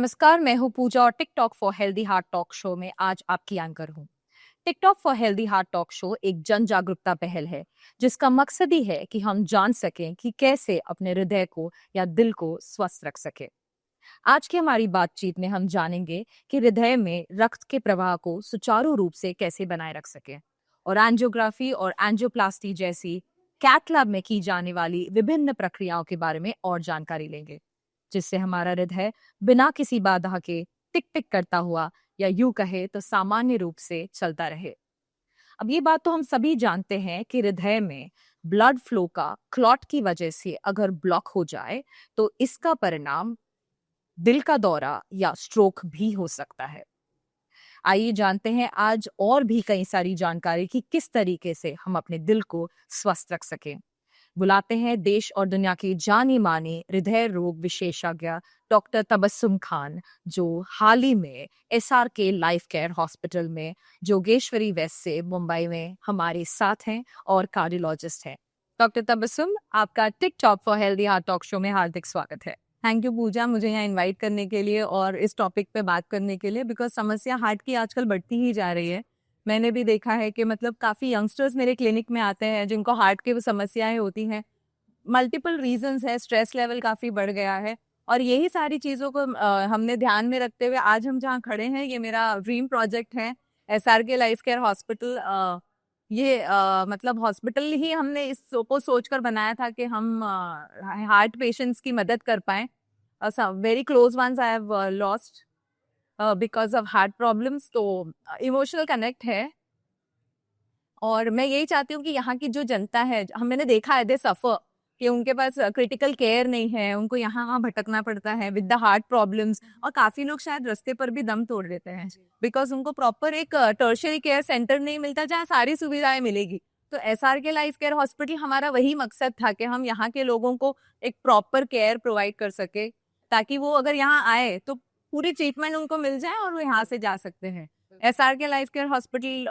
नमस्कार, मैं हूँ पूजा और TikTok for healthy heart talk show में आज आपकी एंकर हूँ। TikTok for healthy heart talk show एक जन जागरूकता पहल है जिसका मकसद ही है कि हम जान सकें कि कैसे अपने हृदय को या दिल को स्वस्थ रख सके। आज की हमारी बातचीत में हम जानेंगे कि हृदय में रक्त के प्रवाह को सुचारू रूप से कैसे बनाए रख सके और एंजियोग्राफी और एंजियोप्लास्टी जैसी कैथ लैब में की जाने वाली विभिन्न प्रक्रियाओं के बारे में और जानकारी लेंगे, जिससे हमारा हृदय बिना किसी बाधा के टिक टिक करता हुआ या यूं कहे तो सामान्य रूप से चलता रहे। अब ये बात तो हम सभी जानते हैं कि हृदय में ब्लड फ्लो का क्लॉट की वजह से अगर ब्लॉक हो जाए तो इसका परिणाम दिल का दौरा या स्ट्रोक भी हो सकता है। आइए जानते हैं आज और भी कई सारी जानकारी कि किस तरीके से हम अपने दिल को स्वस्थ रख सकें। बुलाते हैं देश और दुनिया की जानी मानी हृदय रोग विशेषज्ञ डॉक्टर तबस्सुम खान, जो हाल ही में SRK लाइफ केयर हॉस्पिटल में जोगेश्वरी वेस्ट से मुंबई में हमारे साथ हैं और कार्डियोलॉजिस्ट हैं। डॉक्टर तबस्सुम, आपका TikTok for healthy heart talk show में हार्दिक स्वागत है। थैंक यू पूजा, मुझे यहाँ इनवाइट करने के लिए और इस टॉपिक पे बात करने के लिए, बिकॉज समस्या हार्ट की आजकल बढ़ती ही जा रही है। मैंने भी देखा है कि मतलब काफ़ी यंगस्टर्स मेरे क्लिनिक में आते हैं जिनको हार्ट की समस्याएं होती हैं। मल्टीपल रीजंस है, स्ट्रेस लेवल काफ़ी बढ़ गया है और यही सारी चीज़ों को हमने ध्यान में रखते हुए आज हम जहाँ खड़े हैं, ये मेरा ड्रीम प्रोजेक्ट है SRK लाइफ केयर हॉस्पिटल। ये मतलब हॉस्पिटल ही हमने इस को सोचकर बनाया था कि हम हार्ट पेशेंट्स की मदद कर पाएं। Very close once I have lost because of heart problems, तो इमोशनल कनेक्ट है और मैं यही चाहती हूँ कि यहाँ की जो जनता है, मैंने देखा है दे सफर, कि उनके पास क्रिटिकल केयर नहीं है, उनको यहाँ वहाँ भटकना पड़ता है विद द हार्ट प्रॉब्लम्स, और काफी लोग शायद रास्ते पर भी दम तोड़ देते हैं बिकॉज उनको प्रॉपर एक टर्शियरी केयर सेंटर नहीं मिलता जहाँ सारी सुविधाएं मिलेगी। तो SRK लाइफ केयर हॉस्पिटल हमारा वही मकसद था कि हम यहाँ के लोगों को एक प्रॉपर केयर प्रोवाइड कर सके, ताकि वो अगर यहाँ आए तो पूरी ट्रीटमेंट उनको मिल जाए और वो यहाँ से जा सकते हैं। SRK लाइफ केयर हॉस्पिटल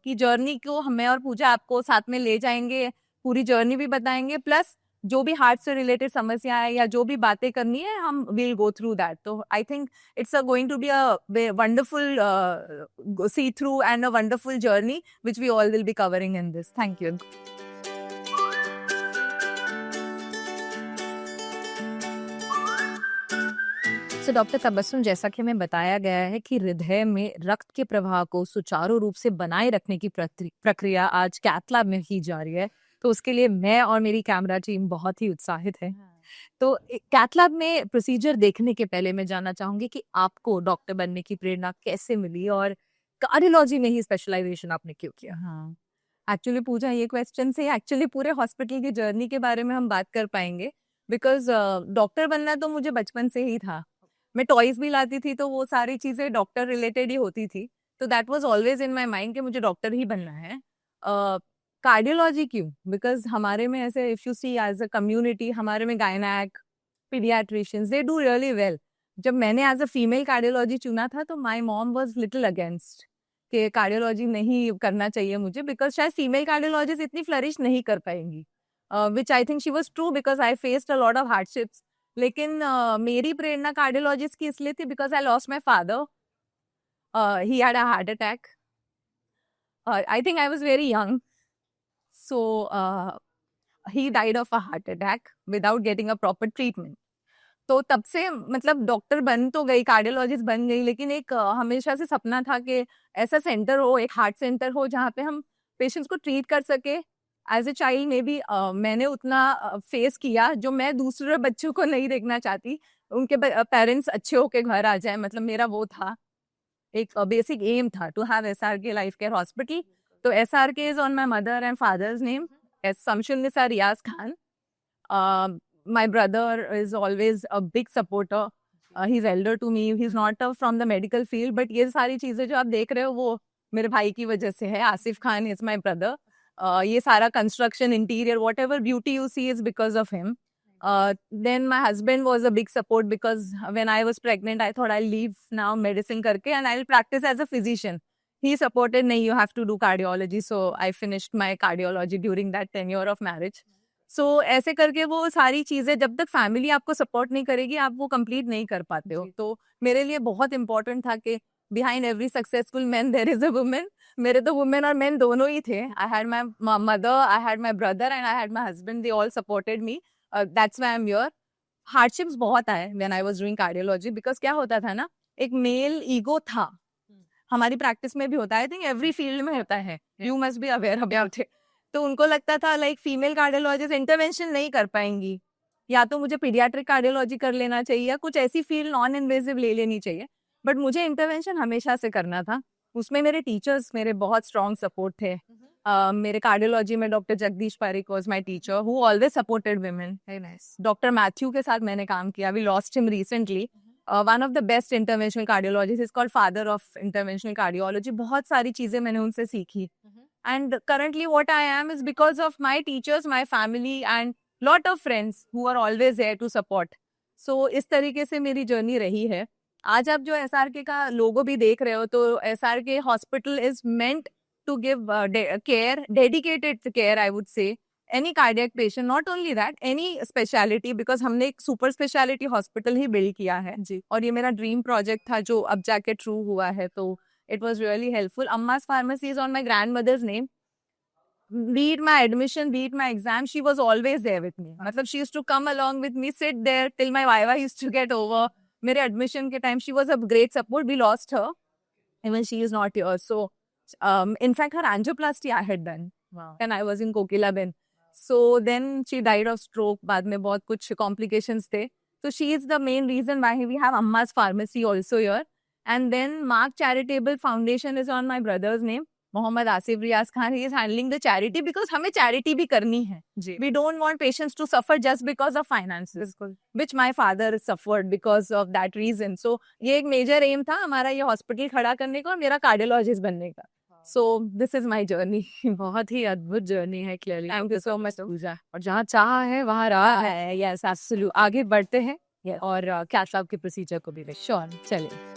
की जर्नी को हमें और पूजा आपको साथ में ले जाएंगे, पूरी जर्नी भी बताएंगे, प्लस जो भी हार्ट से रिलेटेड समस्या है या जो भी बातें करनी है हम विल गो थ्रू दैट। तो I think it's going to be a wonderful see through and a wonderful journey which we all will be covering in this. Thank you. तो डॉक्टर तबस्सुम, जैसा कि हमें बताया गया है कि हृदय में रक्त के प्रवाह को सुचारू रूप से बनाए रखने की प्रक्रिया आज कैथ लैब में की जा रही है, तो उसके लिए मैं और मेरी कैमरा टीम बहुत ही उत्साहित है। तो कैथ लैब में प्रोसीजर देखने के पहले मैं जानना चाहूंगी कि आपको डॉक्टर बनने की प्रेरणा कैसे मिली और कार्डियोलॉजी में ही स्पेशलाइजेशन आपने क्यों किया? हाँ, एक्चुअली पूजा, ये क्वेश्चन से एक्चुअली पूरे हॉस्पिटल की जर्नी के बारे में हम बात कर पाएंगे, बिकॉज डॉक्टर बनना तो मुझे बचपन से ही था। मैं टॉयज भी लाती थी तो वो सारी चीजें डॉक्टर रिलेटेड ही होती थी, तो that was always in my mind कि मुझे डॉक्टर ही बनना है। कार्डियोलॉजी क्यों? बिकॉज हमारे में ऐसे, if you see as a community, हमारे में gynaec, paediatricians, they do really well. जब मैंने एज अ फीमेल कार्डियोलॉजी चुना था तो my mom was little against कि कार्डियोलॉजी नहीं करना चाहिए मुझे, बिकॉज शायद फीमेल कार्डियोलॉजिस्ट इतनी फ्लरिश नहीं कर पाएंगी, which I think she was true because I faced a lot of hardships. लेकिन मेरी प्रेरणा कार्डियोलॉजिस्ट की इसलिए थी because I lost my father, he had a heart attack, I think I was very young, so he died of a heart attack without getting a proper treatment. तो तब से मतलब डॉक्टर बन तो गई, कार्डियोलॉजिस्ट बन गई, लेकिन एक हमेशा से सपना था कि ऐसा सेंटर हो, एक हार्ट सेंटर हो जहाँ पे हम पेशेंट्स को ट्रीट कर सके। एज ए चाइल्ड में भी मैंने उतना फेस किया जो मैं दूसरे बच्चों को नहीं देखना चाहती, उनके पेरेंट्स अच्छे होके घर आ जाए, मतलब मेरा वो था, एक बेसिक एम था to have SRK life care hospital. तो SRK is on my mother and father's name, Samshun Riaz Khan. My brother is always a big supporter. He's elder to me. He's not from the medical field, but ये सारी चीजें जो आप देख रहे हो वो मेरे भाई की वजह से है। Asif Khan is my brother. ये सारा construction, interior, whatever beauty you see is because of him. Then my husband was a big support because when I was pregnant, I thought I'll leave now medicine करके and I'll practice as a physician. He supported, nahi, you have to do cardiology. So I finished my cardiology during that tenure of marriage. सो ऐसे करके वो सारी चीजें, जब तक family आपको support नहीं करेगी आप वो कंप्लीट नहीं कर पाते हो। तो मेरे लिए बहुत इंपॉर्टेंट था कि behind every successful man there is a woman. मेरे तो वुमेन और मैन दोनों ही थे। I had my mother, I had my brother and I had my husband, they all supported me. That's why I am here. Hardships बहुत आए when I was doing cardiology, because क्या होता था ना, एक मेल ईगो था। हमारी practice में भी होता है, आई थिंक एवरी फील्ड में होता है, you must be aware about it. तो उनको लगता था लाइक फीमेल कार्डियोलॉजिस्ट इंटरवेंशन नहीं कर पाएंगी, या तो मुझे पीडियाट्रिक कार्डियोलॉजी कर लेना चाहिए या कुछ ऐसी फील्ड नॉन इन्वेजिव ले लेनी चाहिए। बट मुझे इंटरवेंशन हमेशा से करना था। उसमें मेरे टीचर्स मेरे बहुत स्ट्रॉन्ग सपोर्ट थे। मेरे कार्डियोलॉजी में doctor Jagdish Parikh was my teacher who always supported women. Very nice. Doctor Mathew के साथ मैंने काम किया, we lost him recently. One of the best interventional cardiologist, is called father of interventional cardiology. बहुत सारी चीजें मैंने उनसे सीखी। And currently what I am is because of my teachers, my family and lot of friends who are always there to support. So इस तरीके से मेरी जर्नी रही है। आज आप जो SRK का लोगो भी देख रहे हो, तो SRK hospital is meant to give care, dedicated care I would say, any cardiac patient, not only that, any speciality, because हमने एक super speciality hospital ही build किया है जी। और ये मेरा dream project था जो अब जाके true हुआ है, तो it was really helpful. Amma's Pharmacy is on my grandmother's name. Be it my admission, be it my exam, she was always there with me. मतलब she used to come along with me, sit there till my viva used to get over. मेरे admission के time she was a great support. We lost her, even she is not here. So, in fact, her angioplasty I had done when I was in Kokilaben. So then she died of stroke. बाद में बहुत कुछ complications थे. So she is the main reason why we have Amma's Pharmacy also here. And then Mark Charitable Foundation is on my brother's name, Mohammad Asif Riaz Khan. He is handling the charity because हमें charity भी करनी है. We don't want patients to suffer just because of finances, which my father suffered because of that reason. So ये एक major aim था हमारा ये hospital खड़ा करने का और मेरा cardiologist बनने का. So this is my journey. बहुत ही अद्भुत जर्नी है clearly. Thank you so much, पूजा। और जहाँ चाह है वहाँ राह है। Yes absolute. आगे बढ़ते हैं और कैथ लैब के प्रोसीजर को भी देखें। श्योर, चलिए।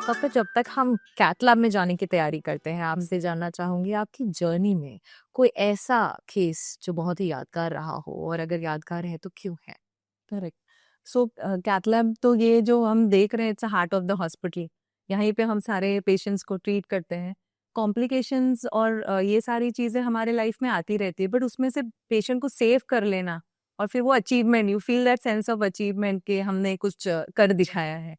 डॉक्टर, जब तक हम कैथ लैब में जाने की तैयारी करते हैं, आपसे जानना चाहूंगी आपकी जर्नी में कोई ऐसा केस जो बहुत ही यादगार रहा हो, और अगर यादगार है तो क्यों है? करेक्ट। सो कैथ लैब तो ये जो हम देख रहे हैं, its heart of the hospital. यहीं पे हम सारे पेशेंट्स को ट्रीट करते हैं। कॉम्प्लिकेशंस और ये सारी चीज़ें हमारे लाइफ में आती रहती है, बट उसमें से पेशेंट को सेव कर लेना और फिर वो achievement, you feel that sense of achievement कि हमने कुछ कर दिखाया है।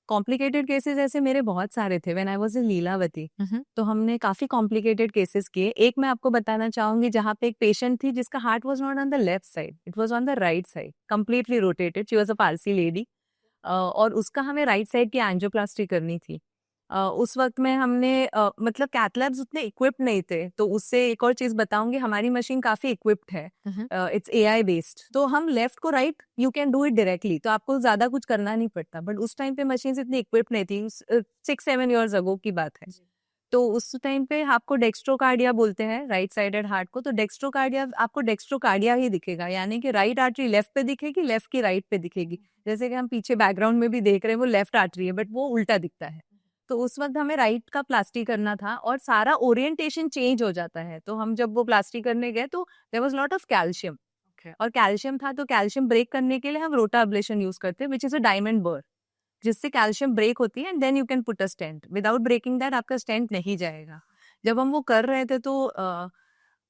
कॉम्प्लिकेटेड केसेस ऐसे मेरे बहुत सारे थे when I was in Lilavati. तो हमने काफी कॉम्प्लिकेटेड केसेस किए। एक मैं आपको बताना चाहूंगी जहाँ पे एक पेशेंट थी जिसका heart was not on the left side, it was on the right side, completely rotated. She was a Parsi lady और उसका हमें राइट साइड की एंजियोप्लास्टी करनी थी। उस वक्त में हमने मतलब कैथ लैब्स उतने इक्विप्ड नहीं थे। तो उससे एक और चीज बताऊंगी, हमारी मशीन काफी इक्विप्ड है, इट्स AI बेस्ड। तो हम लेफ्ट को right you can do it directly, तो आपको ज्यादा कुछ करना नहीं पड़ता। बट उस टाइम पे मशीन इतनी इक्विप्ड नहीं थी, 6-7 ईयर्स अगो की बात है। तो उस टाइम पे आपको डेक्स्ट्रोकार्डिया बोलते हैं राइट साइडेड हार्ट को। तो डेक्स्ट्रोकार्डिया, आपको डेक्स्ट्रोकार्डिया ही दिखेगा, यानी कि राइट आर्टरी लेफ्ट पे दिखेगी, लेफ्ट की राइट पे दिखेगी। जैसे कि हम पीछे बैकग्राउंड में भी देख रहे हैं, वो लेफ्ट आर्टरी है बट वो उल्टा दिखता है। तो उस वक्त हमें राइट का प्लास्टी करना था और सारा ओरिएंटेशन चेंज हो जाता है। तो हम जब वो प्लास्टी करने गए तो there was lot of calcium, और कैल्शियम था, तो कैल्शियम ब्रेक करने के लिए हम रोटा अब्लेशन यूज करते हैं, विच इज अ डायमंड बर, जिससे कैल्शियम ब्रेक होती है and then you can put a stent. Without breaking that आपका स्टेंट नहीं जाएगा। जब हम वो कर रहे थे तो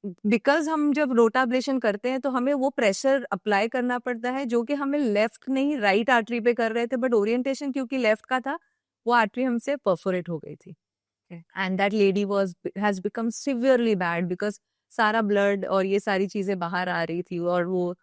बिकॉज हम जब रोटा अब्लेशन करते हैं तो हमें वो प्रेशर अप्लाई करना पड़ता है जो कि हमें लेफ्ट नहीं राइट आर्टरी पे कर रहे थे, बट ओरिएंटेशन क्योंकि लेफ्ट का था, वो आर्टरी हमसे परफोरेट हो गई थी। And that lady was has become severely bad because सारा ब्लड और ये सारी चीजें बाहर आ रही थी और वो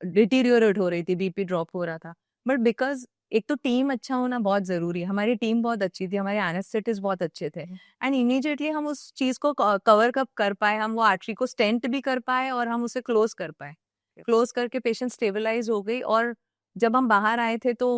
डिटीरियोरेट हो रही थी, बीपी ड्रॉप हो रहा था। बट बिकॉज एक तो टीम अच्छा होना बहुत जरूरी है, हमारी टीम बहुत अच्छी थी, हमारे एनेस्थेटिस्ट बहुत अच्छे थे, एंड इमीडिएटली हम उस चीज को कवर कप कर पाए। हम वो आर्टरी को स्टेंट भी कर पाए और हम उसे क्लोज कर पाए। क्लोज करके पेशेंट स्टेबलाइज हो गई। और जब हम बाहर आए थे तो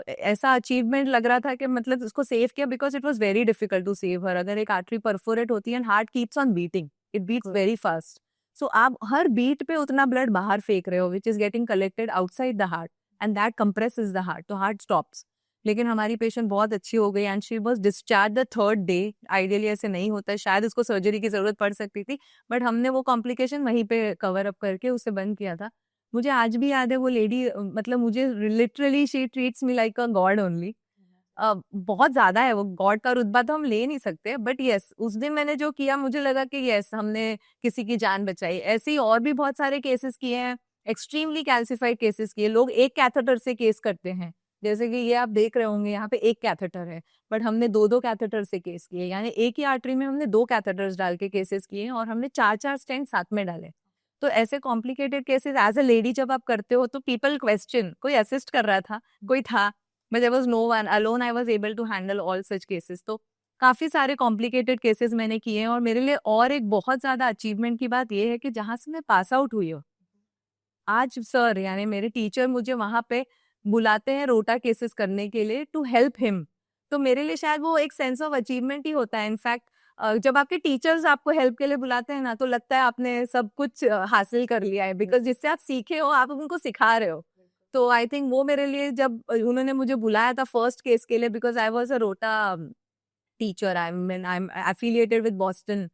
ऐसा अचीवमेंट लग रहा था कि मतलब उसको सेव किया, because it was very difficult to save her. अगर एक आर्टरी परफोरेट होती है and heart keeps on beating, it beats very fast, so आप हर बीट पे उतना ब्लड बाहर फेंक रहे हो, which is getting collected outside the heart, and that compresses the heart, तो हार्ट स्टॉप्स। लेकिन हमारी पेशेंट बहुत अच्छी हो गई and she was discharge the third day. Ideally ऐसे नहीं होता है, शायद उसको सर्जरी की जरूरत पड़ सकती थी, बट हमने वो कॉम्प्लिकेशन वहीं पे कवर अप करके उसे बंद किया था। मुझे आज भी याद है वो लेडी, मतलब मुझे literally she treats me like a God only. बहुत ज़्यादा है वो, गॉड का रुतबा तो हम ले नहीं सकते, बट यस उस दिन मैंने जो किया मुझे लगा कि यस हमने किसी की जान बचाई। ऐसे ही और भी बहुत सारे केसेस किए हैं, एक्सट्रीमली कैल्सिफाइड केसेस किए। लोग एक कैथेटर से केस करते हैं, जैसे कि ये आप देख रहे होंगे यहाँ पे एक कैथेटर है, बट हमने दो दो कैथेटर से केस किए, यानी एक ही आर्टरी में हमने दो कैथेटर्स डाल के केसेस किए और हमने चार चार स्टेंट साथ में डाले। तो ऐसे complicated cases as a lady जब आप करते हो तो पीपल क्वेश्चन, कोई असिस्ट कर रहा था, कोई था, but there was no one, alone I was able to handle all such cases। तो काफी सारे कॉम्प्लिकेटेड केसेस मैंने किए हैं। और मेरे लिए और एक बहुत ज्यादा अचीवमेंट की बात यह है कि जहां से मैं पास आउट हुई हूँ, आज सर यानी मेरे टीचर मुझे वहां पे बुलाते हैं रोटा केसेस करने के लिए टू हेल्प हिम। तो मेरे लिए शायद वो एक सेंस ऑफ अचीवमेंट ही होता है। इनफैक्ट जब आपके टीचर्स आपको हेल्प के लिए बुलाते हैं ना, तो लगता है आपने सब कुछ हासिल कर लिया है, बिकॉज जिससे आप सीखे हो आप उनको सिखा रहे हो। तो आई थिंक वो मेरे लिए, जब उन्होंने मुझे बुलाया था फर्स्ट केस के लिए, बिकॉज आई वॉज अ रोटा teacher. I'm affiliated with Boston.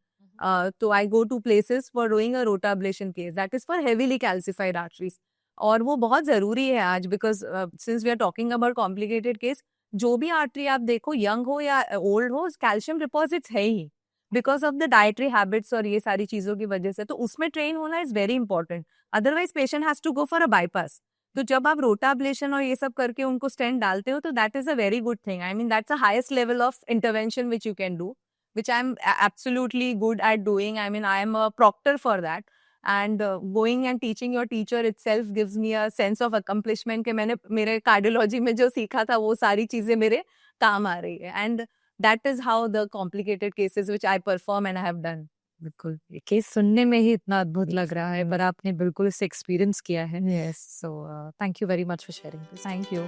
So I go to places for doing a rota ablation case. That is for heavily calcified arteries. और वो बहुत जरूरी है आज, because since we are talking about complicated case, जो भी artery आप देखो यंग हो या ओल्ड हो, कैल्शियम डिपॉजिट्स है ही, because of the dietary habits और ये सारी चीजों की वजह से। तो उसमें ट्रेन होना is very important, otherwise patient has to go for a bypass. तो जब आप रोटा अब्लेशन और ये सब करके उनको स्टेंट डालते हो, तो that is a very good thing. I mean that's a highest level of intervention which you can do, which I'm absolutely good at doing. I mean, I am a proctor for that. And going and teaching your teacher itself gives me a sense of accomplishment कि मैंने मेरे cardiology में जो सीखा था वो सारी चीजें मेरे काम आ रही है। And that is how the complicated cases which I perform and I have done. बिल्कुल, ये केस सुनने में ही इतना अद्भुत लग रहा है, पर आपने बिल्कुल इसे एक्सपीरियंस किया है। Yes. So thank you very much for sharing this. Thank you.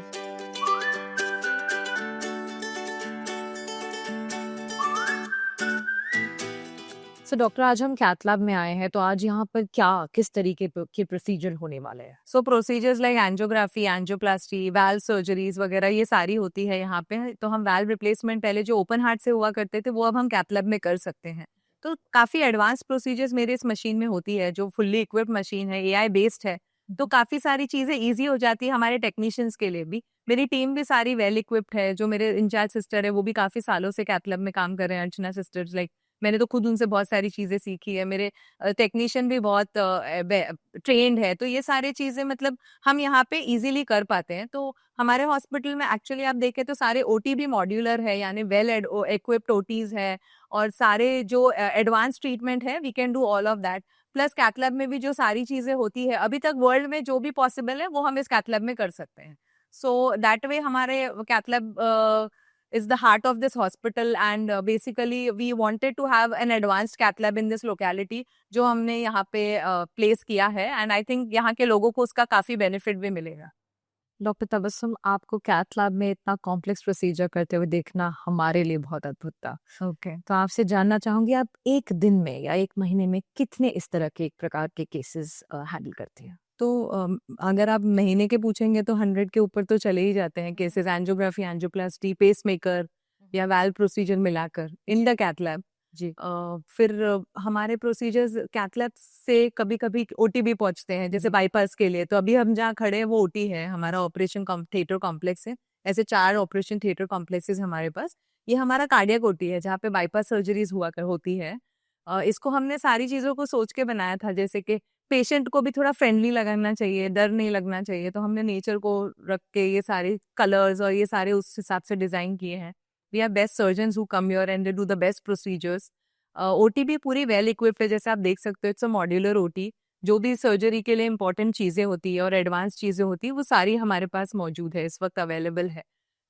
So doctor, आज हम कैथ लैब में आए हैं, तो आज यहाँ पर क्या किस तरीके के प्रोसीजर होने वाले हैं? So procedures like angiography, angioplasty, valve surgeries वगैरह ये सारी होती है यहाँ पे। तो हम वाल्व रिप्लेसमेंट पहले जो ओपन हार्ट से हुआ करते थे वो अब हम कैथ लैब में कर सकते हैं। तो काफी एडवांस प्रोसीजर्स मेरे इस मशीन में होती है, जो फुल्ली इक्विप्ड मशीन है, एआई बेस्ड है। तो काफी सारी चीजें इजी हो जाती है हमारे टेक्नीशियंस के लिए भी। मेरी टीम भी सारी वेल इक्विप्ड है। जो मेरे इंचार्ज सिस्टर है वो भी काफी सालों से कैथ लैब में काम कर रहे हैं, अर्चना सिस्टर्स। लाइक मैंने तो खुद उनसे बहुत सारी चीजें सीखी है। मेरे टेक्नीशियन भी बहुत ट्रेंड है। तो ये सारी चीजें मतलब हम यहाँ पे इजीली कर पाते हैं। तो हमारे हॉस्पिटल में एक्चुअली आप देखें तो सारे ओटी भी मॉड्यूलर है, यानी वेल इक्विप्ड ओटीज है, और सारे जो एडवांस ट्रीटमेंट है we can do all of that. Plus cath lab में भी जो सारी चीजें होती है अभी तक वर्ल्ड में जो भी पॉसिबल है वो हम इस कैथ लैब में कर सकते हैं। सो दैट वे हमारे cath lab is the heart of this hospital, and basically we wanted to have an advanced cath lab in this locality जो हमने यहाँ पे प्लेस किया है। एंड आई थिंक यहाँ के लोगों को उसका काफी बेनिफिट भी मिलेगा। डॉक्टर तबस्सुम, आपको कैथ लैब में इतना कॉम्प्लेक्स प्रोसीजर करते हुए देखना हमारे लिए बहुत अद्भुत था। ओके। तो आपसे जानना चाहूंगी, आप एक दिन में या एक महीने में कितने इस तरह के एक प्रकार के केसेस हैंडल करती हैं? तो अगर आप महीने के पूछेंगे तो 100 के ऊपर तो चले ही जाते हैं केसेस, एंजियोग्राफी, एंजियोप्लास्टी, पेसमेकर या वाल्व प्रोसीजर मिलाकर इन द कैथ लैब। जी। फिर हमारे प्रोसीजर्स कैथ लैब से कभी कभी ओटी भी पहुंचते हैं, जैसे बाईपास के लिए। तो अभी हम जहाँ खड़े हैं वो ओटी है, हमारा ऑपरेशन थिएटर कॉम्प्लेक्स है। ऐसे 4 ऑपरेशन थिएटर कॉम्प्लेक्सेस हमारे पास। ये हमारा कार्डियक ओटी है जहाँ पे बाईपास सर्जरीज हुआ कर होती है। इसको हमने सारी चीजों को सोच के बनाया था, जैसे कि पेशेंट को भी थोड़ा फ्रेंडली लगाना चाहिए, डर नहीं लगना चाहिए। तो हमने नेचर को रख के ये सारे कलर्स और ये सारे उस हिसाब से डिजाइन किए हैं। We are best surgeons who come here and they do the best procedures. OT भी पूरी वेल इक्विप्ड है, जैसे आप देख सकते हो इट्स अ मॉड्यूलर ओटी। जो भी सर्जरी के लिए इंपॉर्टेंट चीजें होती है और एडवांस चीजें होती है वो सारी हमारे पास मौजूद है, इस वक्त अवेलेबल है।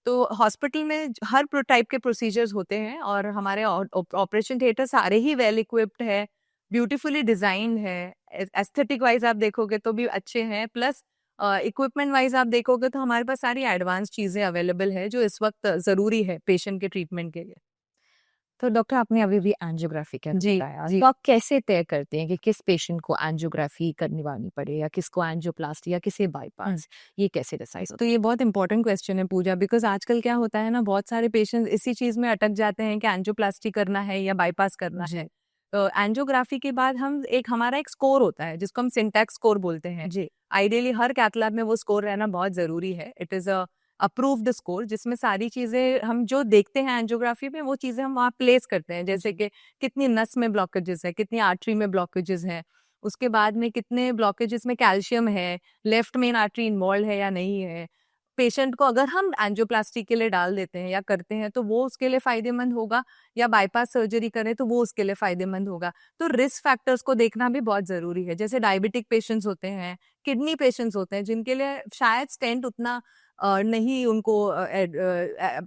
तो हॉस्पिटल में हर टाइप के प्रोसीजर्स होते हैं, और हमारे ऑपरेशन थिएटर सारे ही वेल इक्विप्ड है, ब्यूटीफुली डिजाइंड है। एस्थेटिक वाइज आप देखोगे तो भी अच्छे हैं, प्लस इक्विपमेंट वाइज आप देखोगे तो हमारे पास सारी एडवांस चीजें अवेलेबल है जो इस वक्त जरूरी है पेशेंट के ट्रीटमेंट के लिए। तो डॉक्टर आपने अभी भी एंजियोग्राफी का जी, बताया, जी। तो आप कैसे तय करते हैं कि किस पेशेंट को एंजियोग्राफी करवानी पड़े या किसको एंजियोप्लास्टी या किसे बाईपास, ये कैसे डिसाइड तो होता ये बहुत इंपॉर्टेंट क्वेश्चन है पूजा, बिकॉज आजकल क्या होता है ना, बहुत सारे पेशेंट्स इसी चीज में अटक जाते हैं कि एंजियोप्लास्टी करना है या बाईपास करना जी है। तो एंजियोग्राफी के बाद हमारा एक स्कोर होता है जिसको हम सिंटैक्स स्कोर बोलते हैं। जी आइडियली हर कैथ लैब में वो स्कोर रहना बहुत जरूरी है। It is a approved score जिसमें सारी चीजें हम जो देखते हैं एंजियोग्राफी में वो चीजें हम वहाँ प्लेस करते हैं, जैसे कि कितनी नस में ब्लॉकेजेस है, कितनी आर्टरी में ब्लॉकेजेस हैं, उसके बाद में कितने ब्लॉकेजेस में कैल्शियम है, लेफ्ट मेन आर्टरी इन्वॉल्व है या नहीं है। पेशेंट को अगर हम एंजियोप्लास्टी के लिए डाल देते हैं या करते हैं तो वो उसके लिए फायदेमंद होगा, या बाईपास सर्जरी करें तो वो उसके लिए फायदेमंद होगा। तो रिस्क फैक्टर्स को देखना भी बहुत जरूरी है। जैसे डायबिटिक पेशेंट्स होते हैं, किडनी पेशेंट्स होते हैं, जिनके लिए शायद स्टेंट उतना नहीं उनको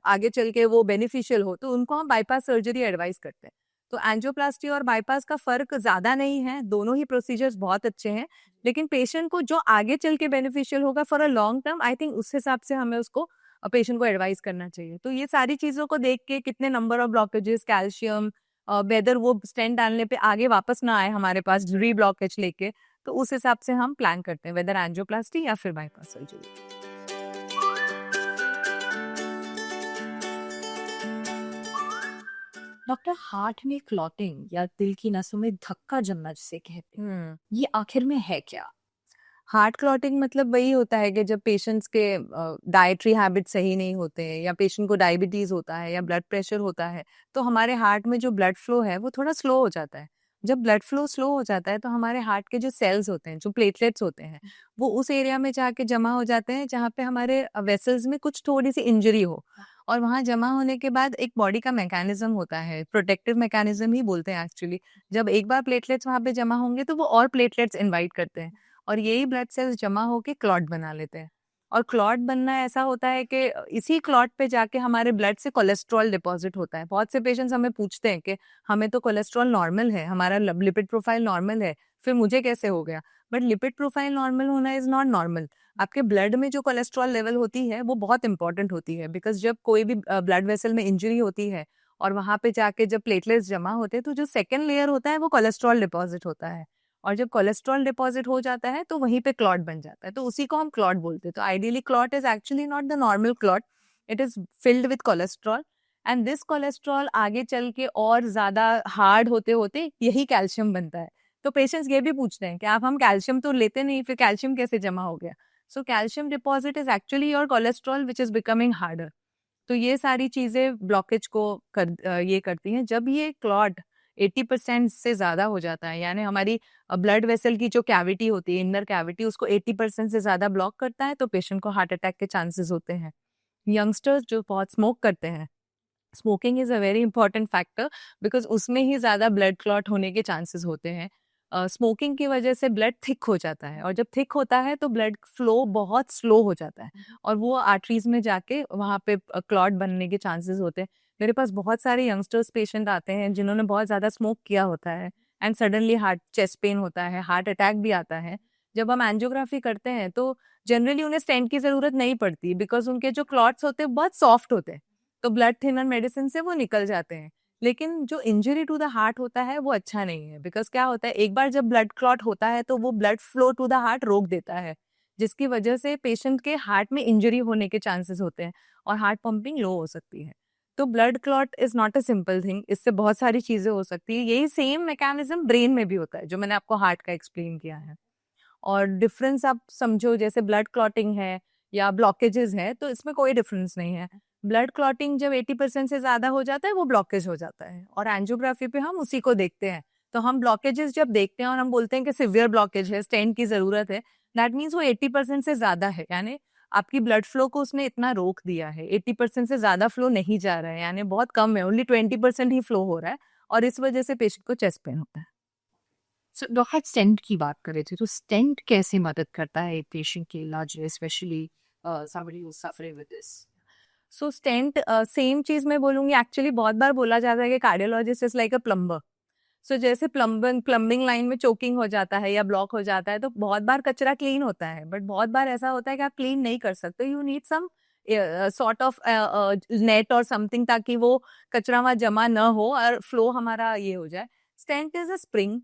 आगे चल के वो बेनिफिशियल हो, तो उनको हम बाईपास सर्जरी एडवाइस करते हैं। तो एंजियोप्लास्टी और बाईपास का फर्क ज्यादा नहीं है, दोनों ही प्रोसीजर्स बहुत अच्छे हैं, लेकिन पेशेंट को जो आगे चल के बेनिफिशियल होगा for a long term, I think उस हिसाब से हमें उसको पेशेंट को एडवाइस करना चाहिए। तो ये सारी चीजों को देख के, कितने number of blockages, calcium, whether वो स्टेंट डालने पे आगे वापस ना आए हमारे पास री ब्लॉकेज लेके, तो उस हिसाब से हम प्लान करते हैं वेदर एंजियोप्लास्टी या फिर बाईपास सर्जरी। डॉक्टर, हार्ट में क्लॉटिंग या दिल की नसों में धक्का जमना जिसे कहते हैं, हम्म ये आखिर में है क्या? हार्ट क्लॉटिंग मतलब वही होता है कि जब पेशेंट्स के डाइटरी हैबिट सही नहीं होते हैं, या पेशेंट को डायबिटीज होता है या ब्लड प्रेशर होता है, तो हमारे हार्ट में जो ब्लड फ्लो है वो थोड़ा स्लो हो जाता है। जब ब्लड फ्लो स्लो हो जाता है तो हमारे हार्ट के जो सेल्स होते हैं, जो प्लेटलेट्स होते हैं, वो उस एरिया में जाके जमा हो जाते हैं जहाँ पे हमारे वेसल्स में कुछ थोड़ी सी इंजरी हो। और वहां जमा होने के बाद एक बॉडी का मैकेनिज्म होता है, प्रोटेक्टिव मैकेनिज्म ही बोलते हैं एक्चुअली। जब एक बार प्लेटलेट्स वहां पे जमा होंगे तो वो और प्लेटलेट्स इनवाइट करते हैं, और यही ब्लड सेल्स जमा होके क्लॉट बना लेते हैं। और क्लॉट बनना ऐसा होता है कि इसी क्लॉट पे जाके हमारे ब्लड से कोलेस्ट्रॉल डिपॉजिट होता है। बहुत से पेशेंट्स हमें पूछते हैं कि हमें तो कोलेस्ट्रॉल नॉर्मल है, हमारा लिपिड प्रोफाइल नॉर्मल है, फिर मुझे कैसे हो गया? बट लिपिड प्रोफाइल नॉर्मल होना इज नॉट नॉर्मल। आपके ब्लड में जो कोलेस्ट्रॉल लेवल होती है वो बहुत इंपॉर्टेंट होती है, बिकॉज जब कोई भी ब्लड वेसल में इंजरी होती है और वहां पे जाके जब प्लेटलेट्स जमा होते हैं, तो जो सेकेंड लेयर होता है वो कोलेस्ट्रॉल डिपॉजिट होता है। और जब कोलेस्ट्रॉल डिपॉजिट हो जाता है तो वहीं पे क्लॉट बन जाता है, तो उसी को हम क्लॉट बोलते हैं। तो ideally clot is actually not the normal clot, it is filled with cholesterol, and this cholesterol आगे चल के और ज्यादा हार्ड होते होते यही कैल्शियम बनता है। तो पेशेंट्स ये भी पूछते हैं कि आप, हम कैल्शियम तो लेते नहीं, फिर कैल्शियम कैसे जमा हो गया? So calcium deposit is actually your cholesterol which is becoming harder. तो ये सारी चीजें ब्लॉकेज को ये करती हैं। जब ये क्लॉट 80% से ज्यादा हो जाता है, यानी हमारी ब्लड वेसल की जो कैविटी होती है, इनर कैविटी, उसको 80% से ज्यादा ब्लॉक करता है, तो पेशेंट को हार्ट अटैक के चांसेस होते हैं। यंगस्टर्स जो बहुत स्मोक करते हैं, smoking is a very important factor, because उसमें ही ज्यादा ब्लड क्लॉट होने के चांसेस होते हैं। स्मोकिंग की वजह से ब्लड थिक हो जाता है, और जब थिक होता है तो ब्लड फ्लो बहुत स्लो हो जाता है, और वो आर्टरीज में जाके वहाँ पे क्लॉट बनने के चांसेस होते हैं। मेरे पास बहुत सारे यंगस्टर्स पेशेंट आते हैं जिन्होंने बहुत ज़्यादा स्मोक किया होता है, and suddenly heart chest pain होता है, हार्ट अटैक भी आता है। जब हम एंजियोग्राफी करते हैं तो जनरली उन्हें स्टेंट की ज़रूरत नहीं पड़ती, बिकॉज उनके जो क्लॉट्स होते हैं बहुत सॉफ्ट होते हैं, तो ब्लड थिनर मेडिसिन से वो निकल जाते हैं। लेकिन जो इंजरी टू द हार्ट होता है वो अच्छा नहीं है, बिकॉज क्या होता है, एक बार जब ब्लड क्लॉट होता है तो वो blood flow to the heart रोक देता है, जिसकी वजह से पेशेंट के हार्ट में इंजरी होने के चांसेस होते हैं और हार्ट पंपिंग लो हो सकती है। तो blood clot is not a simple thing, इससे बहुत सारी चीजें हो सकती है। यही सेम मैकेनिज्म ब्रेन में भी होता है, जो मैंने आपको हार्ट का एक्सप्लेन किया है। और डिफरेंस आप समझो, जैसे ब्लड क्लॉटिंग है या ब्लॉकेजेस है, तो इसमें कोई डिफरेंस नहीं है। ब्लड क्लॉटिंग जब 80% से ज्यादा हो जाता है वो ब्लॉकेज हो जाता है, और एंजियोग्राफी पे हम उसी को देखते हैं। तो हम ब्लॉकेजेस जब देखते हैं और हम बोलते हैं कि सिवियर ब्लॉकेज है, स्टेंट की जरूरत है, दैट मीन्स वो 80% से ज्यादा है, यानी आपकी ब्लड फ्लो को उसने इतना रोक दिया है, 80% से ज्यादा फ्लो नहीं जा रहा है, यानी बहुत कम है, ओनली 20% ही फ्लो हो रहा है, और इस वजह से पेशेंट को चेस्ट पेन होता है। डॉक्टर, स्टेंट की बात कर रहे थे, तो स्टेंट कैसे मदद करता है पेशेंट के इलाज में, specially somebody who's suffering with this? So stent, same चीज मैं बोलूंगी, एक्चुअली बहुत बार बोला जाता है कि cardiologist is like a plumber. So जैसे प्लम्बिंग लाइन में चोकिंग हो जाता है या ब्लॉक हो जाता है, तो बहुत बार कचरा क्लीन होता है, बट बहुत बार ऐसा होता है कि आप क्लीन नहीं कर सकते, you need some sort of net और समथिंग, ताकि वो कचरा वहाँ जमा न हो और फ्लो हमारा ये हो जाए। Stent is a spring,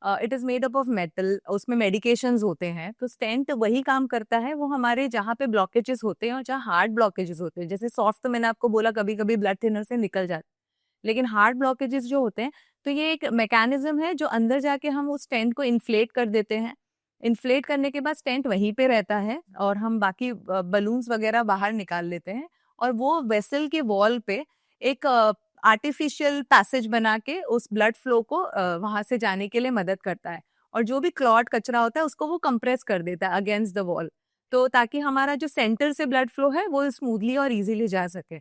it is made up of metal, उसमें मेडिकेशंस होते हैं। तो स्टेंट वही काम करता है, वो हमारे जहाँ पे ब्लॉकेजेस होते हैं और जहाँ हार्ड ब्लॉकेजेस होते हैं, जैसे सॉफ्ट तो मैंने आपको बोला कभी कभी ब्लड थिनर से निकल जाते हैं, लेकिन हार्ड ब्लॉकेजेस जो होते हैं, तो ये एक मैकेनिज्म है जो अंदर जाके हम उस स्टेंट को इन्फ्लेट कर देते हैं। इन्फ्लेट करने के बाद स्टेंट वहीं पे रहता है और हम बाकी बलून्स वगैरह बाहर निकाल लेते हैं, और वो वेसल के वॉल पे एक आर्टिफिशियल पैसेज बना के उस ब्लड फ्लो को वहां से जाने के लिए मदद करता है। और जो भी क्लॉट कचरा होता है उसको वो कंप्रेस कर देता है अगेंस्ट द वॉल, तो ताकि हमारा जो सेंटर से ब्लड फ्लो है वो स्मूथली और इजीली जा सके।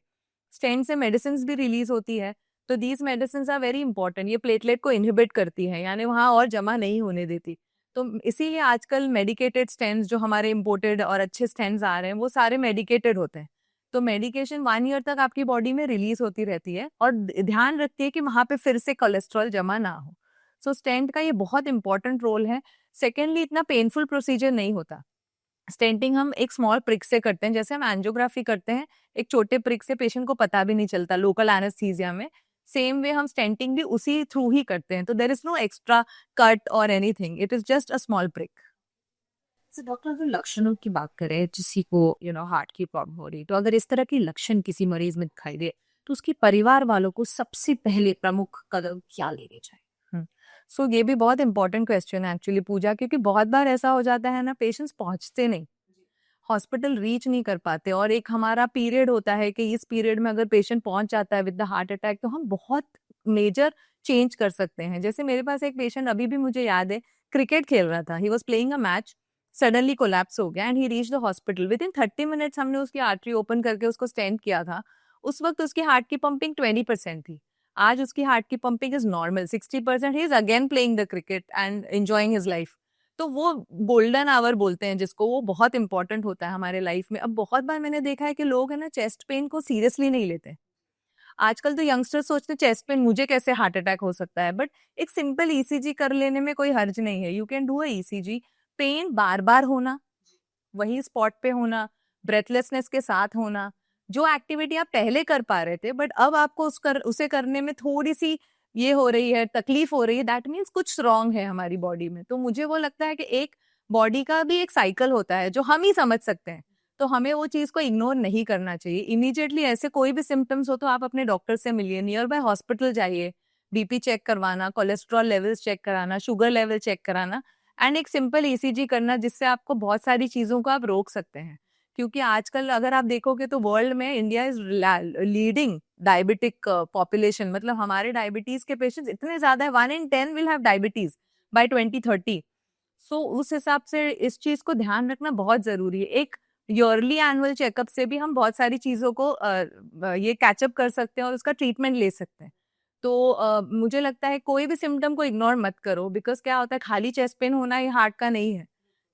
स्टेंट से मेडिसिन भी रिलीज होती है, तो these medicine are very important. ये प्लेटलेट को इनहिबिट करती है, यानी वहाँ और जमा नहीं होने देती। तो इसीलिए आजकल मेडिकेटेड स्टेंट्स जो हमारे इम्पोर्टेड और अच्छे स्टेंट्स आ रहे हैं वो सारे मेडिकेटेड होते हैं। तो मेडिकेशन 1 ईयर तक आपकी बॉडी में रिलीज होती रहती है और ध्यान रखती है कि वहां पे फिर से कोलेस्ट्रॉल जमा ना हो। सो स्टेंट का ये बहुत इंपॉर्टेंट रोल है। सेकेंडली, इतना पेनफुल प्रोसीजर नहीं होता। स्टेंटिंग हम एक स्मॉल प्रिक से करते हैं, जैसे हम एंजियोग्राफी करते हैं, एक छोटे प्रिक से पेशेंट को पता भी नहीं चलता लोकल एनेस्थीसिया में। सेम वे हम स्टेंटिंग भी उसी थ्रू ही करते हैं, तो there is no extra cut और anything, it is just a small prick. तो डॉक्टर, अगर लक्षणों की बात करें, किसी को हार्ट की प्रॉब्लम हो रही, तो अगर इस तरह के लक्षण किसी मरीज में दिखाई दे, तो उसके परिवार वालों को सबसे पहले प्रमुख कदम क्या लेने चाहिए? सो ये भी बहुत इंपॉर्टेंट क्वेश्चन है एक्चुअली पूजा, क्योंकि बहुत बार ऐसा हो जाता है ना, पेशेंट्स पहुंचते नहीं, हॉस्पिटल रीच नहीं कर पाते, और एक हमारा पीरियड होता है कि इस पीरियड में अगर पेशेंट पहुंच जाता है विद द हार्ट अटैक, तो हम बहुत मेजर चेंज कर सकते हैं। जैसे मेरे पास एक पेशेंट अभी भी मुझे याद है, क्रिकेट खेल रहा था, he was playing a match, suddenly collapse हो गया and he reach the hospital. With in 30 minutes हमने उसकी आर्टरी ओपन करके उसको स्टेंट किया था। उस वक्त उसकी हार्ट की पंपिंग 20% थी, आज उसकी हार्ट की pumping is normal 60%। He is again playing the cricket and enjoying his life. तो वो गोल्डन आवर बोलते हैं जिसको, वो बहुत इंपॉर्टेंट होता है हमारे लाइफ में। अब बहुत बार मैंने देखा है कि लोग है ना चेस्ट पेन को सीरियसली नहीं लेते। आजकल तो यंगस्टर सोचते हैं चेस्ट पेन मुझे कैसे हार्ट अटैक हो सकता है, बट एक सिंपल ईसीजी कर लेने में कोई हर्ज नहीं है। You can do a ECG. Pain बार बार होना, वही स्पॉट पे होना, ब्रेथलेसनेस के साथ होना, जो एक्टिविटी आप पहले कर पा रहे थे बट अब आपको उसे करने में थोड़ी सी ये हो रही है, तकलीफ हो रही है, दैट मीन्स कुछ रॉन्ग है हमारी बॉडी में। तो मुझे वो लगता है कि एक बॉडी का भी एक साइकिल होता है जो हम ही समझ सकते हैं, तो हमें वो चीज को इग्नोर नहीं करना चाहिए। इमीडिएटली ऐसे कोई भी सिम्टम्स हो तो आप अपने डॉक्टर से मिलिए, नियर बाय हॉस्पिटल जाइए, बीपी चेक करवाना, कोलेस्ट्रॉल लेवल्स चेक कराना, शुगर लेवल चेक कराना, एंड एक सिंपल ईसीजी करना, जिससे आपको बहुत सारी चीजों को आप रोक सकते हैं। क्योंकि आजकल अगर आप देखोगे तो वर्ल्ड में India is leading diabetic population, मतलब हमारे डायबिटीज के पेशेंट्स इतने ज्यादा है, 1 in 10 will have diabetes by 2030। सो उस हिसाब से इस चीज को ध्यान रखना बहुत जरूरी है। एक ईयरली एनुअल चेकअप से भी हम बहुत सारी चीजों को ये कैचअप कर सकते हैं और उसका ट्रीटमेंट ले सकते हैं। तो मुझे लगता है कोई भी सिम्टम को इग्नोर मत करो, बिकॉज क्या होता है, खाली चेस्ट पेन होना ये हार्ट का नहीं है।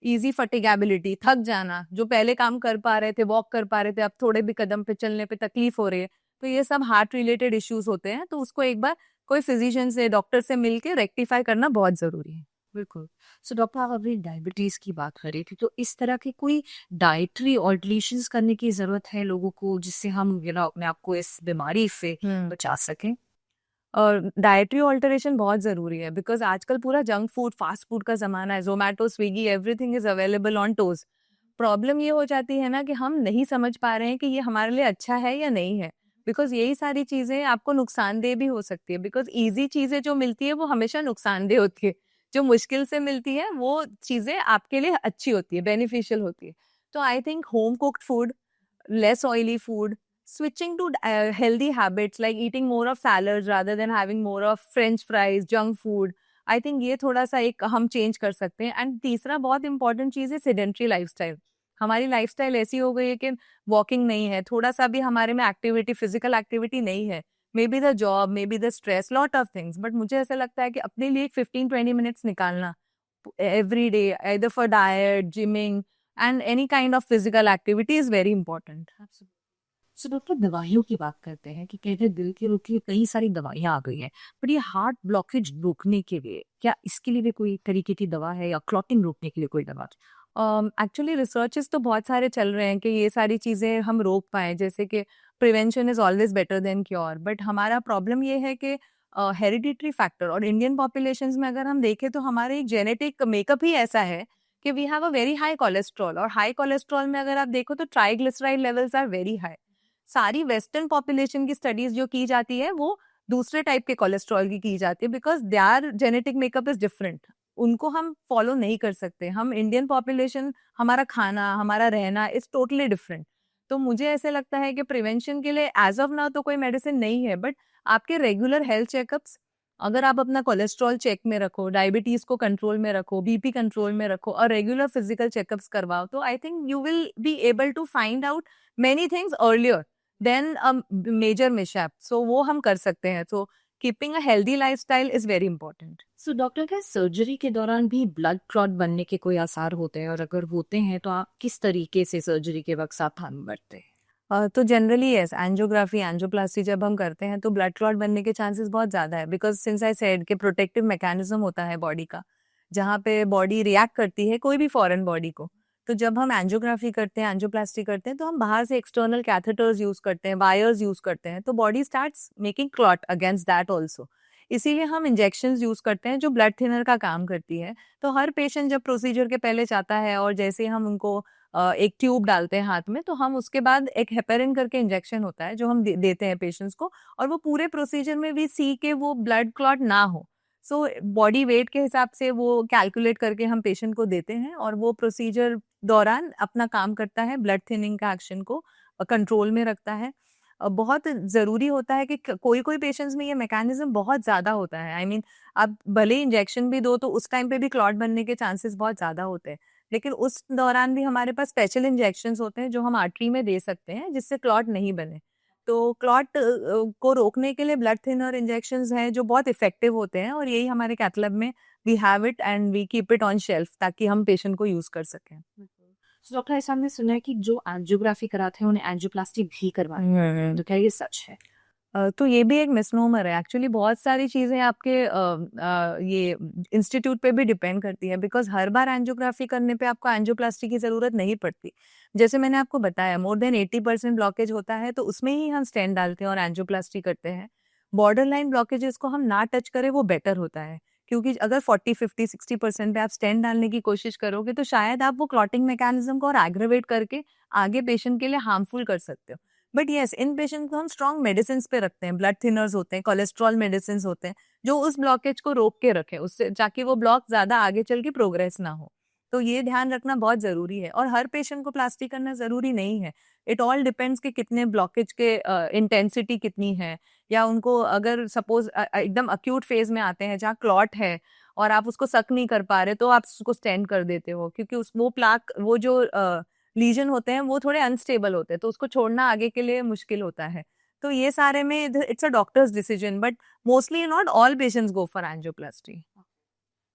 इजी फटिगेबिलिटी, थक जाना, जो पहले काम कर पा रहे थे, वॉक कर पा रहे थे, अब थोड़े भी कदम पे चलने पे तकलीफ हो रही है, तो ये सब हार्ट रिलेटेड इश्यूज होते हैं। तो उसको एक बार कोई फिजिशियन से, डॉक्टर से मिलके रेक्टिफाई करना बहुत जरूरी है। बिल्कुल। सो डॉक्टर, आप अभी डायबिटीज की बात कर रही थी, तो इस तरह के कोई डाइटरी ऑल्टरेशंस करने की जरूरत है लोगों को, जिससे हम अपने आप को इस बीमारी से बचा सकें? और डाइटरी ऑल्टरेशन बहुत जरूरी है, बिकॉज आजकल पूरा जंक फूड, फास्ट फूड का जमाना है, Zomato, Swiggy, everything is available on toes. Problem ये हो जाती है ना कि हम नहीं समझ पा रहे हैं कि ये हमारे लिए अच्छा है या नहीं है, बिकॉज यही सारी चीजें आपको नुकसानदेह भी हो सकती है। बिकॉज इजी चीजें जो मिलती है वो हमेशा नुकसानदेह होती है, जो मुश्किल से मिलती है वो चीजें आपके लिए अच्छी होती है, बेनिफिशियल होती है। तो I think home cooked food, less oily food, switching to healthy habits like eating more of salads rather than having more of french fries, junk food, I think ये थोड़ा सा एक हम चेंज कर सकते हैं। एंड तीसरा बहुत इंपॉर्टेंट चीज है सेडेंट्री लाइफस्टाइल। हमारी लाइफस्टाइल ऐसी हो गई है कि वॉकिंग नहीं है, थोड़ा सा भी हमारे में एक्टिविटी, फिजिकल एक्टिविटी नहीं है, may be the job, may be the stress, lot of things, but मुझे ऐसा लगता है कि अपने लिए 15-20 मिनट्स निकालना every day, either for diet, gymming, and any kind of physical activity is very important. So doctor, दवाइयों की बात करते हैं कि कहते हैं दिल के रोग की कई सारी दवाइयां आ गई हैं, पर ये हार्ट ब्लॉकेज रोकने के लिए क्या इसके लिए भी कोई तरीके की दवा है, या क्लॉटिंग रोकने के लिए कोई दवा? एक्चुअली रिसर्चेस तो बहुत सारे चल रहे हैं कि ये सारी चीज़ें हम रोक पाएँ, जैसे कि prevention is always better than cure. But हमारा प्रॉब्लम ये है कि हेरिडिटरी फैक्टर और इंडियन पॉपुलेशंस में अगर हम देखें तो हमारे एक जेनेटिक मेकअप ही ऐसा है कि we have a very high cholesterol, और हाई कोलेस्ट्रॉल में अगर आप देखो तो triglyceride levels are very high. सारी वेस्टर्न पॉपुलेशन की स्टडीज जो की जाती है वो दूसरे टाइप के कोलेस्ट्रॉल की जाती है, because there genetic makeup is different. उनको हम फॉलो नहीं कर सकते। हम इंडियन पॉपुलेशन, हमारा खाना, हमारा रहना इज टोटली डिफरेंट। तो मुझे ऐसे लगता है कि प्रिवेंशन के लिए एज ऑफ नाउ तो कोई मेडिसिन नहीं है, बट आपके रेगुलर हेल्थ चेकअप्स, अगर आप अपना कोलेस्ट्रॉल चेक में रखो, डायबिटीज को कंट्रोल में रखो, बीपी कंट्रोल में रखो और रेगुलर फिजिकल चेकअप्स करवाओ, तो I think you will be able to find out many things earlier than a major mishap. So वो हम कर सकते हैं। So keeping a healthy lifestyle is very important. So doctor, क्या सर्जरी के दौरान भी ब्लड क्लॉट बनने के कोई आसार होते हैं, और अगर होते हैं तो आप किस तरीके से सर्जरी के वक्त सावधान बरते हैं? तो जनरली यस, एंजियोग्राफी, एंजियोप्लास्टी जब हम करते हैं तो ब्लड क्लॉट बनने के चांसेस बहुत ज़्यादा है, बिकॉज सिंस आई सेड कि प्रोटेक्टिव मैकेनिज्म होता है बॉडी का, जहाँ पे बॉडी रिएक्ट करती है कोई भी फॉरेन बॉडी को। तो जब हम एंजियोग्राफी करते हैं, एंजियोप्लास्टी करते हैं, तो हम बाहर से एक्सटर्नल कैथेटर्स यूज करते हैं, वायर्स यूज करते हैं, तो body starts making clot against that also. इसीलिए हम इंजेक्शंस यूज करते हैं जो ब्लड थिनर का काम करती है। तो हर पेशेंट जब प्रोसीजर के पहले जाता है और जैसे हम उनको एक ट्यूब डालते हैं हाथ में, तो हम उसके बाद एक हेपेरिन करके इंजेक्शन होता है जो हम देते हैं पेशेंट्स को, और वो पूरे प्रोसीजर में भी सी के वो ब्लड क्लॉट ना हो। सो बॉडी वेट के हिसाब से वो कैलकुलेट करके हम पेशेंट को देते हैं, और वो प्रोसीजर दौरान अपना काम करता है, ब्लड थिनिंग का एक्शन को कंट्रोल में रखता है। बहुत ज़रूरी होता है कि कोई कोई पेशेंट्स में ये मैकेनिज्म बहुत ज़्यादा होता है। आई मीन आप भले ही इंजेक्शन भी दो तो उस टाइम पे भी क्लॉट बनने के चांसेस बहुत ज़्यादा होते हैं, लेकिन उस दौरान भी हमारे पास स्पेशल इंजेक्शंस होते हैं जो हम आर्टरी में दे सकते हैं जिससे क्लॉट नहीं बने। तो क्लॉट को रोकने के लिए ब्लड थिनर इंजेक्शंस हैं जो बहुत इफेक्टिव होते हैं, और यही हमारे कैथ लैब में we have it and we keep it on shelf ताकि हम पेशेंट को यूज कर सकें। तो डॉक्टर, ऐसा हमने सुना है कि जो एंजियोग्राफी कराते हैं उन्हें एंजियोप्लास्टी भी करवाते हैं, तो क्या ये सच है? तो ये भी एक मिसनोमर है। एक्चुअली बहुत सारी चीज़ें आपके ये इंस्टीट्यूट पे भी डिपेंड करती है, बिकॉज़ हर बार एंजियोग्राफी करने पे आपको एंजियोप्लास्टी की ज़रूरत नहीं पड़ती। जैसे मैंने आपको बताया, मोर देन 80% ब्लॉकेज होता है तो उसमें ही हम स्टेंट डालते हैं और एंजियोप्लास्टी करते हैं। बॉर्डर लाइन ब्लॉकेजेस को हम ना टच करें वो बेटर होता है, क्योंकि अगर 40, 50, 60% पे आप स्टेंट डालने की कोशिश करोगे तो शायद आप वो क्लॉटिंग मैकेनिज्म को और एग्रेवेट करके आगे पेशेंट के लिए हार्मफुल कर सकते हो। बट येस, इन पेशेंट को हम स्ट्रॉन्ग मेडिसिन पे रखते हैं, ब्लड थिनर्स होते हैं, कोलेस्ट्रॉल मेडिसिन होते हैं जो उस ब्लॉकेज को रोक के रखें, उससे ताकि वो ब्लॉक ज्यादा आगे चल के प्रोग्रेस ना हो। तो ये ध्यान रखना बहुत जरूरी है, और हर पेशेंट को प्लास्टिक करना जरूरी नहीं है। इट ऑल डिपेंड्स कि कितने ब्लॉकेज के इंटेंसिटी कितनी है, या उनको अगर सपोज एकदम अक्यूट फेज में आते हैं जहाँ क्लॉट है और आप उसको सक नहीं कर पा रहे तो आप उसको स्टेंड कर देते हो, क्योंकि उस वो प्लाक, वो जो लीजन होते हैं वो थोड़े अनस्टेबल होते हैं, तो उसको छोड़ना आगे के लिए मुश्किल होता है। तो ये सारे में it's a doctor's decision, but mostly not all patients go for angioplasty.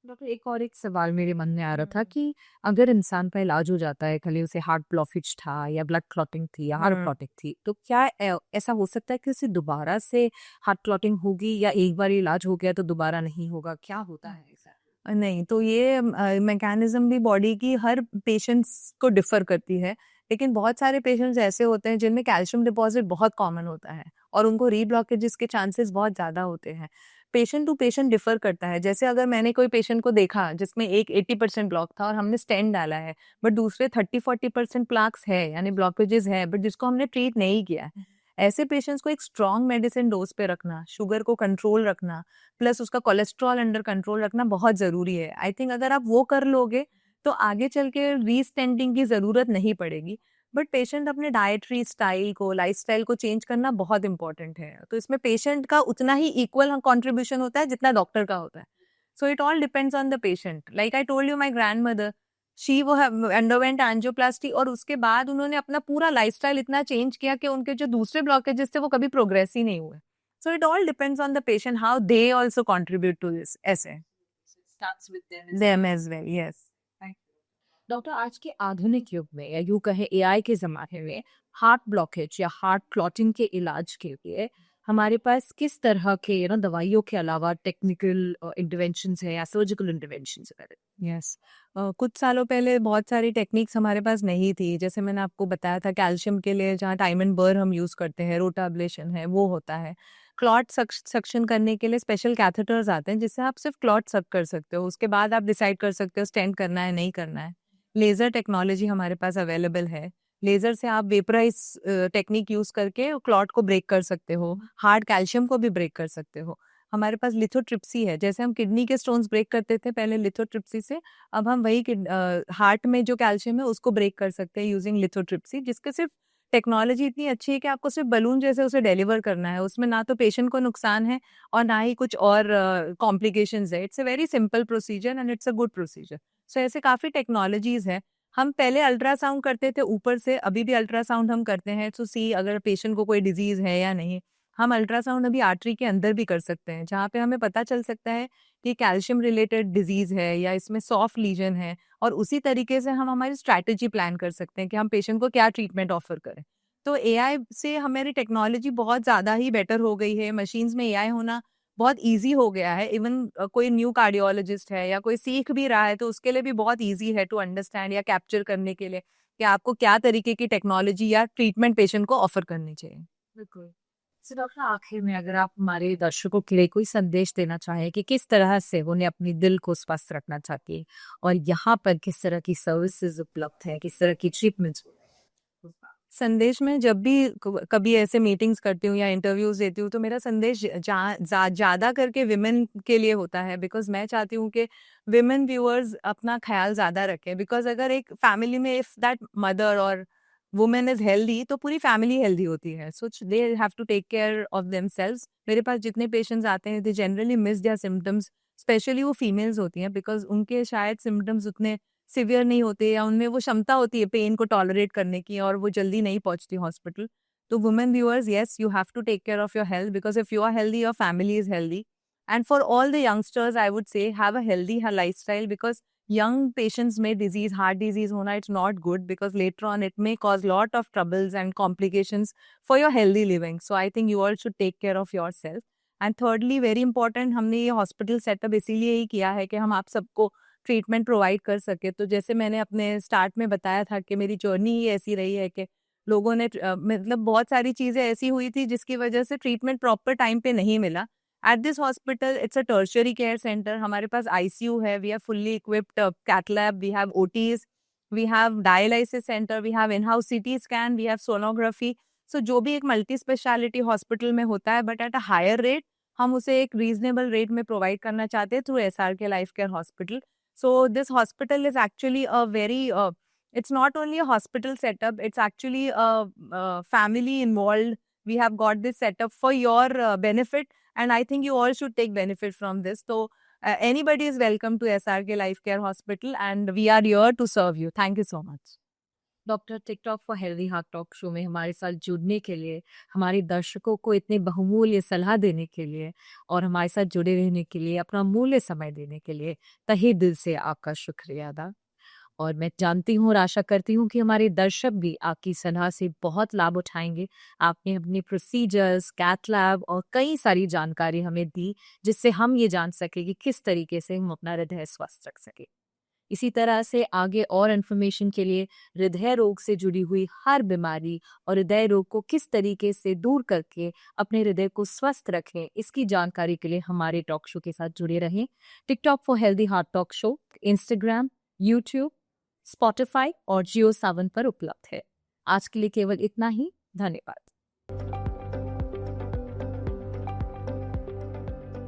Doctor, एक सवाल मेरे मन में आ रहा था कि अगर इंसान का इलाज हो जाता है, कल उसे हार्ट ब्लॉकेज था या ब्लड क्लॉटिंग थी या हार्ट क्लॉटिंग थी, तो क्या ऐसा हो सकता है कि उसे दोबारा से हार्ट क्लॉटिंग होगी, या एक बार इलाज हो गया तो दोबारा नहीं होगा? क्या होता है ऐसा? नहीं, तो ये मैकेनिज्म भी बॉडी की हर पेशेंट्स को डिफर करती है, लेकिन बहुत सारे पेशेंट्स ऐसे होते हैं जिनमें कैल्शियम डिपॉजिट बहुत कॉमन होता है और उनको रीब्लॉकेजेस के चांसेस बहुत ज़्यादा होते हैं। पेशेंट टू पेशेंट डिफर करता है। जैसे अगर मैंने कोई पेशेंट को देखा जिसमें एक 80% ब्लॉक था और हमने स्टेंट डाला है, बट दूसरे 30-40% प्लाक्स है, यानी ब्लॉकेजेस है, बट जिसको हमने ट्रीट नहीं किया है, ऐसे पेशेंट्स को एक स्ट्रॉन्ग मेडिसिन डोज पे रखना, शुगर को कंट्रोल रखना, प्लस उसका कोलेस्ट्रॉल अंडर कंट्रोल रखना बहुत ज़रूरी है। आई थिंक अगर आप वो कर लोगे तो आगे चल के रीस्टेंटिंग की ज़रूरत नहीं पड़ेगी। बट पेशेंट अपने डाइटरी स्टाइल को, लाइफस्टाइल को चेंज करना बहुत इंपॉर्टेंट है। तो इसमें पेशेंट का उतना ही इक्वल कंट्रीब्यूशन होता है जितना डॉक्टर का होता है। So it all depends on the patient. Like I told you, my grandmother, she वो अंडरवेंट एंजियोप्लास्टी, और उसके बाद उन्होंने अपना पूरा लाइफस्टाइल इतना चेंज किया कि उनके जो दूसरे ब्लॉकेजेस थे वो कभी प्रोग्रेस ही नहीं हुए। So it all depends on the patient how they also contribute to this essay. Starts with them as Them as well, yes. Doctor, आज के आधुनिक युग में, या यूं कहे एआई के जमाने में, हार्ट ब्लॉकेज या हार्ट क्लॉटिंग के इलाज के लिए हमारे पास किस तरह के दवाइयों के अलावा टेक्निकल इंटरवेंशंस है या सर्जिकल इंटरवेंशंस है? यस। कुछ सालों पहले बहुत सारी टेक्निक्स हमारे पास नहीं थी। जैसे मैंने आपको बताया था कैल्शियम के लिए जहाँ टाइम एंड बर्न हम यूज़ करते हैं, रोटा अब्लेशन है, वो होता है। क्लॉट सक्शन करने के लिए स्पेशल कैथेटर्स आते हैं जिससे आप सिर्फ क्लॉट सक कर सकते हो। उसके बाद आप डिसाइड कर सकते हो स्टेंट करना है, नहीं करना है। लेज़र टेक्नोलॉजी हमारे पास अवेलेबल है। लेज़र से आप वेपराइज़ टेक्निक यूज़ करके क्लॉट को ब्रेक कर सकते हो, हार्ड कैल्शियम को भी ब्रेक कर सकते हो। हमारे पास लिथोट्रिप्सी है, जैसे हम किडनी के स्टोन्स ब्रेक करते थे पहले लिथोट्रिप्सी से, अब हम वही हार्ट में जो कैल्शियम है उसको ब्रेक कर सकते हैं यूजिंग लिथोट्रिप्सी, जिसके सिर्फ टेक्नोलॉजी इतनी अच्छी है कि आपको सिर्फ बलून जैसे उसे डिलीवर करना है, उसमें ना तो पेशेंट को नुकसान है और ना ही कुछ और कॉम्प्लिकेशंस है। It's a very simple procedure and it's a good procedure. So ऐसे काफ़ी टेक्नोलॉजीज है। हम पहले अल्ट्रासाउंड करते थे ऊपर से, अभी भी अल्ट्रासाउंड हम करते हैं टू सी अगर पेशेंट को कोई डिजीज है या नहीं। हम अल्ट्रासाउंड अभी आर्टरी के अंदर भी कर सकते हैं, जहाँ पे हमें पता चल सकता है कि कैल्शियम रिलेटेड डिजीज है या इसमें सॉफ्ट लीजन है, और उसी तरीके से हम हमारी स्ट्रैटेजी प्लान कर सकते हैं कि हम पेशेंट को क्या ट्रीटमेंट ऑफर करें। तो एआई से हमारी टेक्नोलॉजी बहुत ज़्यादा ही बेटर हो गई है। मशीन्स में एआई होना बहुत ईज़ी हो गया है। इवन कोई न्यू कार्डियोलॉजिस्ट है या कोई सीख भी रहा है तो उसके लिए भी बहुत ईज़ी है टू अंडरस्टैंड या कैप्चर करने के लिए कि आपको क्या तरीके की टेक्नोलॉजी या ट्रीटमेंट पेशेंट को ऑफर करनी चाहिए। बिल्कुल। तो डॉक्टर, आखिर में अगर आप हमारे दर्शकों के लिए कोई संदेश देना चाहें कि किस तरह से उन्हें अपनी दिल को स्वस्थ रखना चाहिए और यहाँ पर किस तरह की सर्विसेज उपलब्ध है, किस तरह की ट्रीटमेंट्स? संदेश में जब भी कभी ऐसे मीटिंग्स करती हूँ या इंटरव्यूज देती हूँ तो मेरा संदेश ज़्यादा करके विमेन के लिए होता है, बिकॉज मैं चाहती हूँ कि विमेन व्यूअर्स अपना ख्याल ज़्यादा रखें। बिकॉज अगर एक फैमिली में इफ़ दैट मदर और वुमेन इज हेल्दी तो पूरी फैमिली हेल्दी होती है। So they have to take care of themselves. मेरे पास जितने पेशेंट्स आते हैं they generally miss their symptoms, specially वो फीमेल्स होती हैं, बिकॉज उनके शायद सिम्टम्स उतने सिवियर नहीं होते या उनमें वो क्षमता होती है पेन को टॉलरेट करने की और वो जल्दी नहीं पहुंचती हॉस्पिटल। तो women viewers, yes, you have to take care of your health, because if you are healthy your family is healthy. And for all the youngsters I would say have a healthy lifestyle, because young patients में disease, heart disease होना, it's not good because later on it may cause lot of troubles and complications for your healthy living. So I think you all should take care of yourself. And thirdly, very important, हमने ये hospital setup इसीलिए ही किया है कि हम आप सबको treatment provide कर सके। तो जैसे मैंने अपने स्टार्ट में बताया था कि मेरी जर्नी ही ऐसी रही है कि लोगों ने मतलब बहुत सारी चीज़ें ऐसी हुई थी जिसकी वजह से ट्रीटमेंट प्रॉपर टाइम पे नहीं मिला। At this hospital it's a tertiary care centre. हमारे पास आईसीयू है, we have fully equipped cath lab, we have OTs, we have dialysis centre, we have in house CT scan, we have sonography. So जो भी एक multi speciality hospital में होता है but at a higher rate, हम उसे एक reasonable rate में प्रोवाइड करना चाहते हैं through SRK life care hospital. So this hospital is actually a very, it's not only a hospital setup, it's actually a family involved. We have got this setup for your benefit, and I think you all should take benefit from this. So anybody is welcome to SRK Life Care Hospital, and we are here to serve you. Thank you so much. Doctor, TikTok for healthy heart talk show में हमारे साथ जुड़ने के लिए, हमारे दर्शकों को इतने बहुमूल्य सलाह देने के लिए और हमारे साथ जुड़े रहने के लिए, अपना मूल्य समय देने के लिए तहे दिल से आपका शुक्रिया अदा। और मैं जानती हूँ और आशा करती हूँ कि हमारे दर्शक भी आपकी सलाह से बहुत लाभ उठाएंगे। आपने अपने प्रोसीजर्स, कैथ लैब और कई सारी जानकारी हमें दी जिससे हम ये जान सके कि किस तरीके से हम अपना हृदय स्वस्थ रख सके। इसी तरह से आगे और इन्फॉर्मेशन के लिए हृदय रोग से जुड़ी हुई हर बीमारी और हृदय रोग को किस तरीके से दूर करके अपने हृदय को स्वस्थ रखें, इसकी जानकारी के लिए हमारे टॉक शो के साथ जुड़े रहें। TikTok for healthy heart talk show Instagram, YouTube, Spotify और जियो सावन पर उपलब्ध है। आज के लिए केवल इतना ही। धन्यवाद।